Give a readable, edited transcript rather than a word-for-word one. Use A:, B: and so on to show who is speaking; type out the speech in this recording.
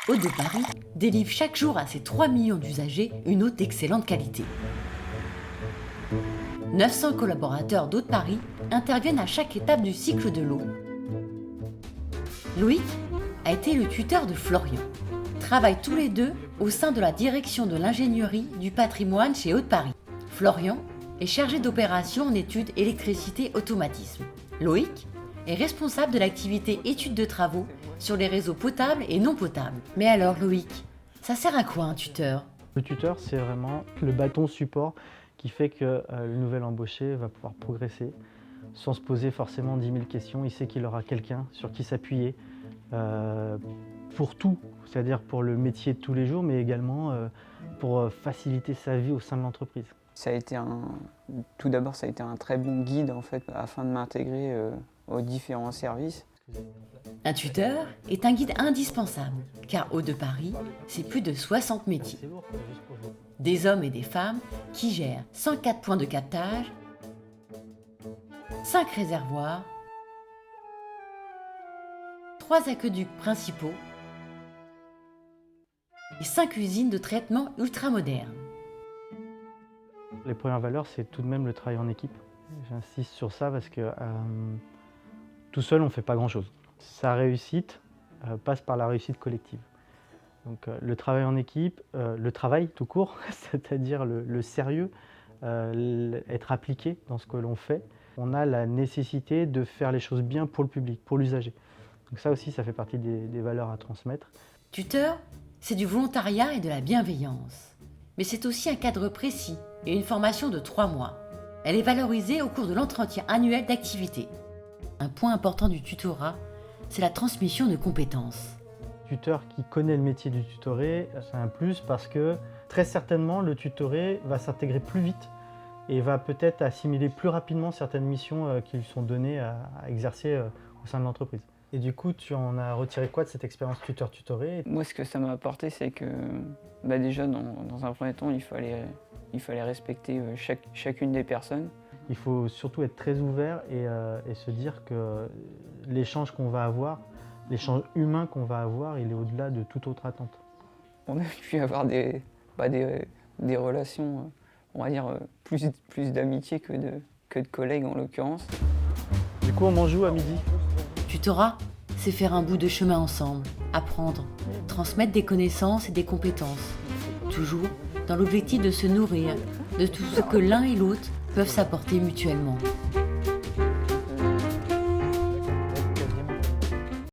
A: Hôtes de Paris délivre chaque jour à ses 3 millions d'usagers une eau d'excellente qualité. 900 collaborateurs d'Hôtes de Paris interviennent à chaque étape du cycle de l'eau. Loïc a été le tuteur de Florian. Travaillent tous les deux au sein de la direction de l'ingénierie du patrimoine chez Hôtes de Paris. Florian est chargé d'opérations en études électricité automatisme. Loïc est responsable de l'activité études de travaux sur les réseaux potables et non potables. Mais alors Loïc, ça sert à quoi un tuteur?
B: Le tuteur, c'est vraiment le bâton support qui fait que le nouvel embauché va pouvoir progresser sans se poser forcément 10 000 questions. Il sait qu'il aura quelqu'un sur qui s'appuyer pour tout, c'est-à-dire pour le métier de tous les jours, mais également pour faciliter sa vie au sein de l'entreprise.
C: Tout d'abord, ça a été un très bon guide en fait, afin de m'intégrer aux différents services.
A: Un tuteur est un guide indispensable, car Hôtes de Paris, c'est plus de 60 métiers. Des hommes et des femmes qui gèrent 104 points de captage, 5 réservoirs, 3 aqueducs principaux et 5 usines de traitement ultramodernes.
B: Les premières valeurs, c'est tout de même le travail en équipe. J'insiste sur ça parce que tout seul, on ne fait pas grand-chose. Sa réussite passe par la réussite collective. Donc le travail en équipe, le travail tout court, c'est-à-dire le sérieux, être appliqué dans ce que l'on fait. On a la nécessité de faire les choses bien pour le public, pour l'usager. Donc ça aussi, ça fait partie des valeurs à transmettre.
A: Tuteur, c'est du volontariat et de la bienveillance. Mais c'est aussi un cadre précis et une formation de 3 mois. Elle est valorisée au cours de l'entretien annuel d'activité. Un point important du tutorat, c'est la transmission de compétences.
B: Tuteur qui connaît le métier du tutoré, c'est un plus parce que très certainement le tutoré va s'intégrer plus vite et va peut-être assimiler plus rapidement certaines missions qui lui sont données à exercer au sein de l'entreprise. Et du coup, tu en as retiré quoi de cette expérience tuteur-tutoré?
C: Moi, ce que ça m'a apporté, c'est que déjà, dans un premier temps, il fallait respecter chacune des personnes.
B: Il faut surtout être très ouvert et se dire que l'échange qu'on va avoir, l'échange humain qu'on va avoir, il est au-delà de toute autre attente.
C: On a pu avoir des relations, on va dire, plus d'amitié que de collègues en l'occurrence.
B: Du coup, on m'en joue à midi.
A: Tutorat, c'est faire un bout de chemin ensemble, apprendre, transmettre des connaissances et des compétences. Toujours dans l'objectif de se nourrir de tout ce que l'un et l'autre peuvent s'apporter mutuellement.